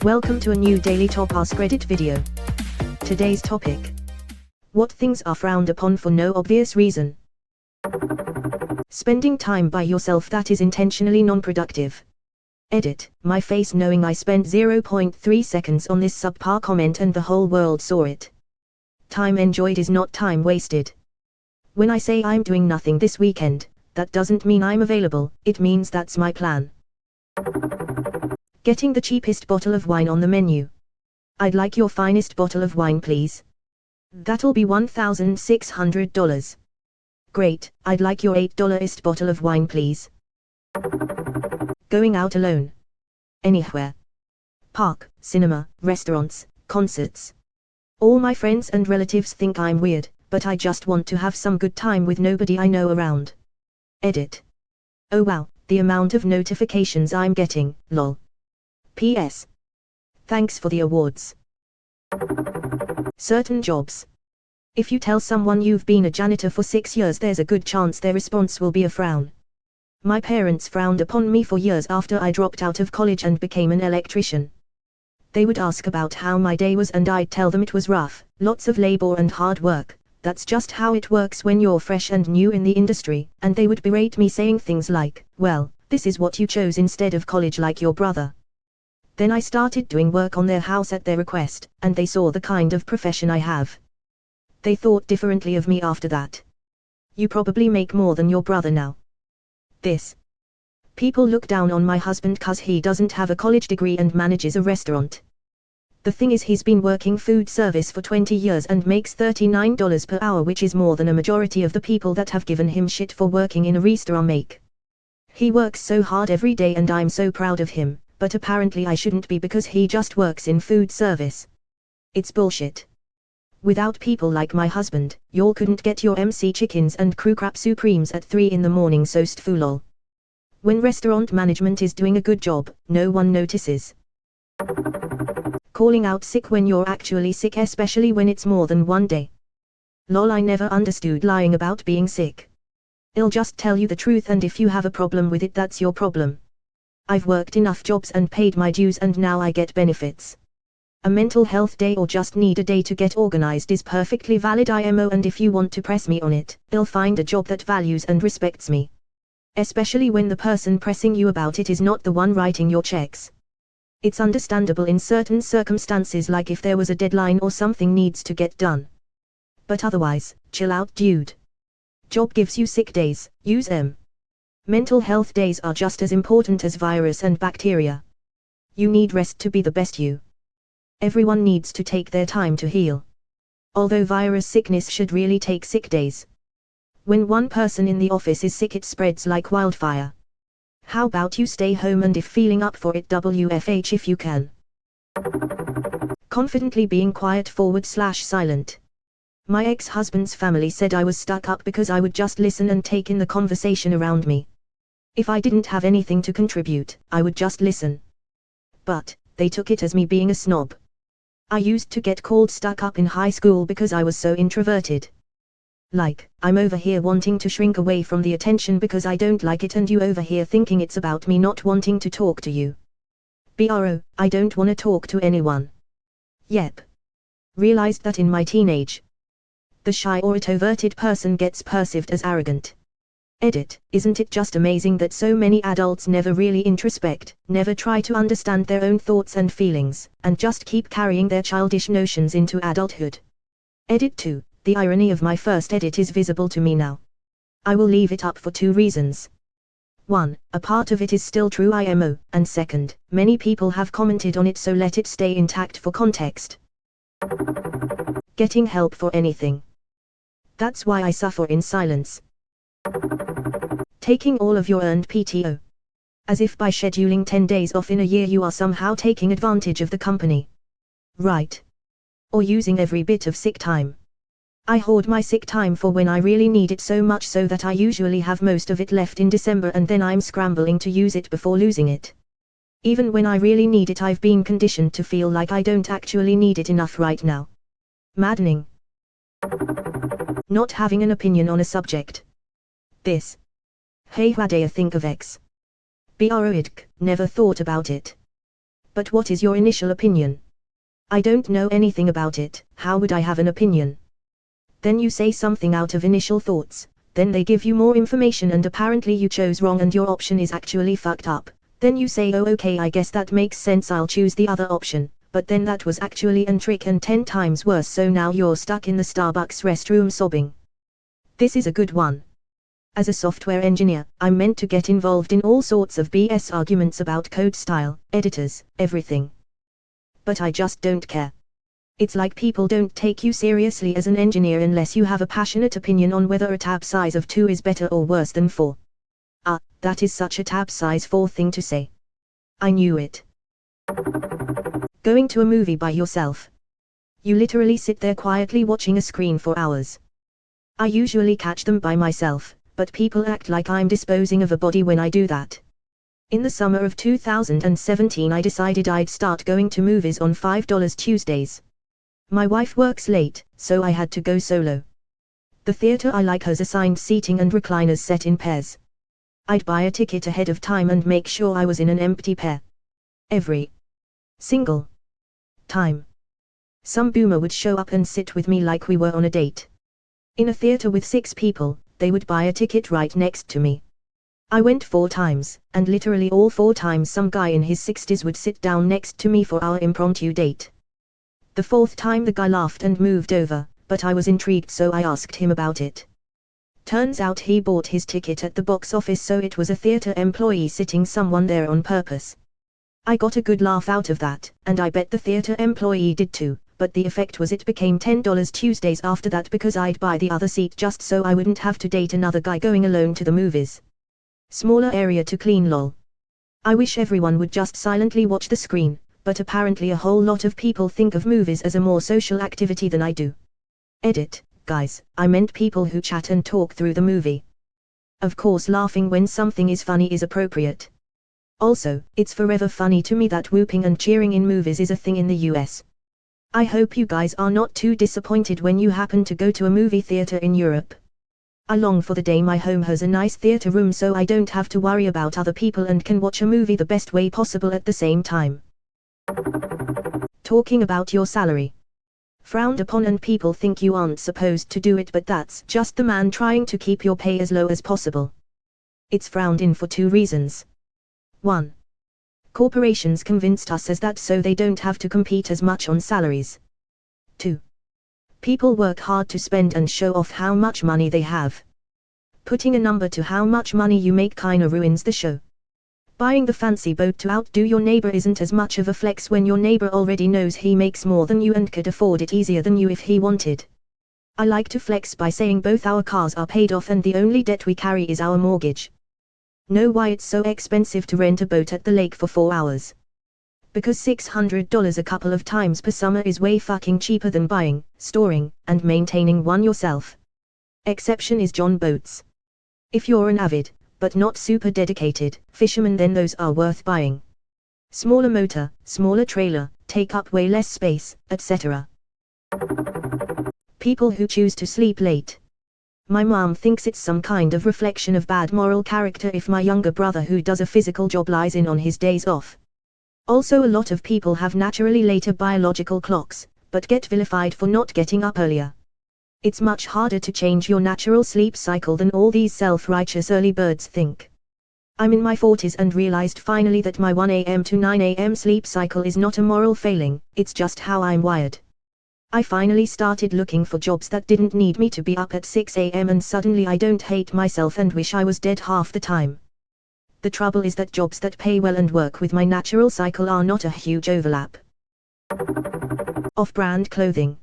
Welcome to a new daily top Askreddit video. Today's topic: what things are frowned upon for no obvious reason. Spending time by yourself that is intentionally non-productive. Edit, my face knowing I spent 0.3 seconds on this subpar comment and the whole world saw it. Time enjoyed is not time wasted. When I say I'm doing nothing this weekend, that doesn't mean I'm available, it means that's my plan. Getting the cheapest bottle of wine on the menu. I'd like your finest bottle of wine, please. That'll be $1,600. Great, I'd like your $8ist bottle of wine, please. Going out alone. Anywhere. Park, cinema, restaurants, concerts. All my friends and relatives think I'm weird, but I just want to have some good time with nobody I know around. Edit. Oh wow, the amount of notifications I'm getting, lol. PS. Thanks for the awards. Certain jobs. If you tell someone you've been a janitor for 6 years, there's a good chance their response will be a frown. My parents frowned upon me for years after I dropped out of college and became an electrician. They would ask about how my day was and I'd tell them it was rough, lots of labor and hard work. That's just how it works when you're fresh and new in the industry, and they would berate me saying things like, well, this is what you chose instead of college like your brother. Then I started doing work on their house at their request, and they saw the kind of profession I have. They thought differently of me after that. You probably make more than your brother now. This. People look down on my husband 'cause he doesn't have a college degree and manages a restaurant. The thing is, he's been working food service for 20 years and makes $39 per hour, which is more than a majority of the people that have given him shit for working in a restaurant make. He works so hard every day and I'm so proud of him, but apparently I shouldn't be because he just works in food service. It's bullshit. Without people like my husband, y'all couldn't get your MC chickens and crew crab supremes at 3 in the morning, so stfulol. When restaurant management is doing a good job, no one notices. Calling out sick when you're actually sick, especially when it's more than one day. Lol, I never understood lying about being sick. I'll just tell you the truth, and if you have a problem with it, that's your problem. I've worked enough jobs and paid my dues, and now I get benefits. A mental health day or just need a day to get organized is perfectly valid IMO, and if you want to press me on it, I'll find a job that values and respects me. Especially when the person pressing you about it is not the one writing your checks. It's understandable in certain circumstances, like if there was a deadline or something needs to get done. But otherwise, chill out, dude. Job gives you sick days, use them. Mental health days are just as important as virus and bacteria. You need rest to be the best you. Everyone needs to take their time to heal. Although virus sickness should really take sick days. When one person in the office is sick, it spreads like wildfire. How about you stay home, and if feeling up for it, WFH if you can. Confidently being quiet / silent. My ex-husband's family said I was stuck up because I would just listen and take in the conversation around me. If I didn't have anything to contribute, I would just listen. But they took it as me being a snob. I used to get called stuck up in high school because I was so introverted. Like, I'm over here wanting to shrink away from the attention because I don't like it, and you over here thinking it's about me not wanting to talk to you. Bro, I don't want to talk to anyone. Yep. Realized that in my teenage. The shy or introverted person gets perceived as arrogant. Edit, isn't it just amazing that so many adults never really introspect, never try to understand their own thoughts and feelings, and just keep carrying their childish notions into adulthood? Edit 2, the irony of my first edit is visible to me now. I will leave it up for 2 reasons. 1, a part of it is still true IMO, and second, many people have commented on it, so let it stay intact for context. Getting help for anything. That's why I suffer in silence. Taking all of your earned PTO. As if by scheduling 10 days off in a year you are somehow taking advantage of the company. Right. Or using every bit of sick time. I hoard my sick time for when I really need it, so much so that I usually have most of it left in December, and then I'm scrambling to use it before losing it. Even when I really need it, I've been conditioned to feel like I don't actually need it enough right now. Maddening. Not having an opinion on a subject. This. Hey, what do you think of X? Bro, never thought about it. But what is your initial opinion? I don't know anything about it, how would I have an opinion? Then you say something out of initial thoughts, then they give you more information and apparently you chose wrong and your option is actually fucked up. Then you say, oh okay, I guess that makes sense, I'll choose the other option, but then that was actually a trick and 10 times worse, so now you're stuck in the Starbucks restroom sobbing. This is a good one. As a software engineer, I'm meant to get involved in all sorts of BS arguments about code style, editors, everything. But I just don't care. It's like people don't take you seriously as an engineer unless you have a passionate opinion on whether a tab size of 2 is better or worse than 4. Ah, that is such a tab size 4 thing to say. I knew it. Going to a movie by yourself. You literally sit there quietly watching a screen for hours. I usually catch them by myself, but people act like I'm disposing of a body when I do that. In the summer of 2017 I decided I'd start going to movies on $5 Tuesdays. My wife works late, so I had to go solo. The theater I like has assigned seating and recliners set in pairs. I'd buy a ticket ahead of time and make sure I was in an empty pair. Every single time. Some boomer would show up and sit with me like we were on a date. In a theater with 6 people, they would buy a ticket right next to me. I went 4 times, and literally all 4 times some guy in his 60s would sit down next to me for our impromptu date. The 4th time the guy laughed and moved over, but I was intrigued so I asked him about it. Turns out he bought his ticket at the box office, so it was a theater employee sitting someone there on purpose. I got a good laugh out of that, and I bet the theater employee did too, but the effect was it became $10 Tuesdays after that because I'd buy the other seat just so I wouldn't have to date another guy going alone to the movies. Smaller area to clean lol. I wish everyone would just silently watch the screen, but apparently a whole lot of people think of movies as a more social activity than I do. Edit, guys, I meant people who chat and talk through the movie. Of course laughing when something is funny is appropriate. Also, it's forever funny to me that whooping and cheering in movies is a thing in the US. I hope you guys are not too disappointed when you happen to go to a movie theater in Europe. I long for the day my home has a nice theater room so I don't have to worry about other people and can watch a movie the best way possible at the same time. Talking about your salary. Frowned upon and people think you aren't supposed to do it, but that's just the man trying to keep your pay as low as possible. It's frowned in for 2 reasons. 1. Corporations convinced us as that so they don't have to compete as much on salaries. 2. People work hard to spend and show off how much money they have. Putting a number to how much money you make kinda ruins the show. Buying the fancy boat to outdo your neighbor isn't as much of a flex when your neighbor already knows he makes more than you and could afford it easier than you if he wanted. I like to flex by saying both our cars are paid off and the only debt we carry is our mortgage. Know why it's so expensive to rent a boat at the lake for 4 hours? Because $600 a couple of times per summer is way fucking cheaper than buying, storing, and maintaining one yourself. Exception is John Boats. If you're an avid, but not super dedicated, fisherman, then those are worth buying. Smaller motor, smaller trailer, take up way less space, etc. People who choose to sleep late. My mom thinks it's some kind of reflection of bad moral character if my younger brother who does a physical job lies in on his days off. Also, a lot of people have naturally later biological clocks, but get vilified for not getting up earlier. It's much harder to change your natural sleep cycle than all these self-righteous early birds think. I'm in my 40s and realized finally that my 1 a.m. to 9 a.m. sleep cycle is not a moral failing, it's just how I'm wired. I finally started looking for jobs that didn't need me to be up at 6 a.m. and suddenly I don't hate myself and wish I was dead half the time. The trouble is that jobs that pay well and work with my natural cycle are not a huge overlap. Off-brand clothing.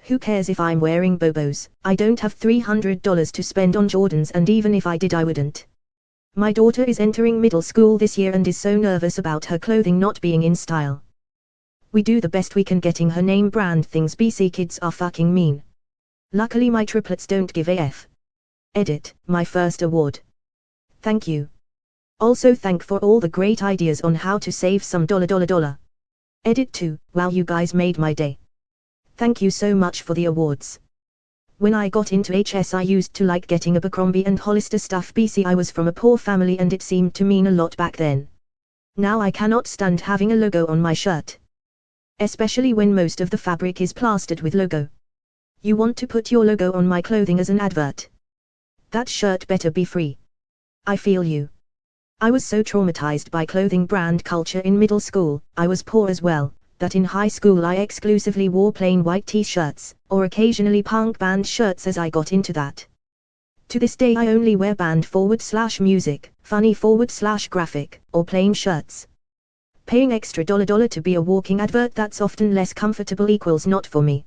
Who cares if I'm wearing Bobos? I don't have $300 to spend on Jordans, and even if I did I wouldn't. My daughter is entering middle school this year and is so nervous about her clothing not being in style. We do the best we can getting her name brand things. BC kids are fucking mean. Luckily my triplets don't give a f. Edit, my first award. Thank you. Also thank for all the great ideas on how to save some $. Edit 2, wow, you guys made my day. Thank you so much for the awards. When I got into HS I used to like getting Abercrombie and Hollister stuff. BC I was from a poor family and it seemed to mean a lot back then. Now I cannot stand having a logo on my shirt. Especially when most of the fabric is plastered with logo. You want to put your logo on my clothing as an advert. That shirt better be free. I feel you. I was so traumatized by clothing brand culture in middle school, I was poor as well, that in high school I exclusively wore plain white t-shirts, or occasionally punk band shirts as I got into that. To this day I only wear band/music, funny/graphic, or plain shirts. Paying extra $1 to be a walking advert that's often less comfortable equals not for me.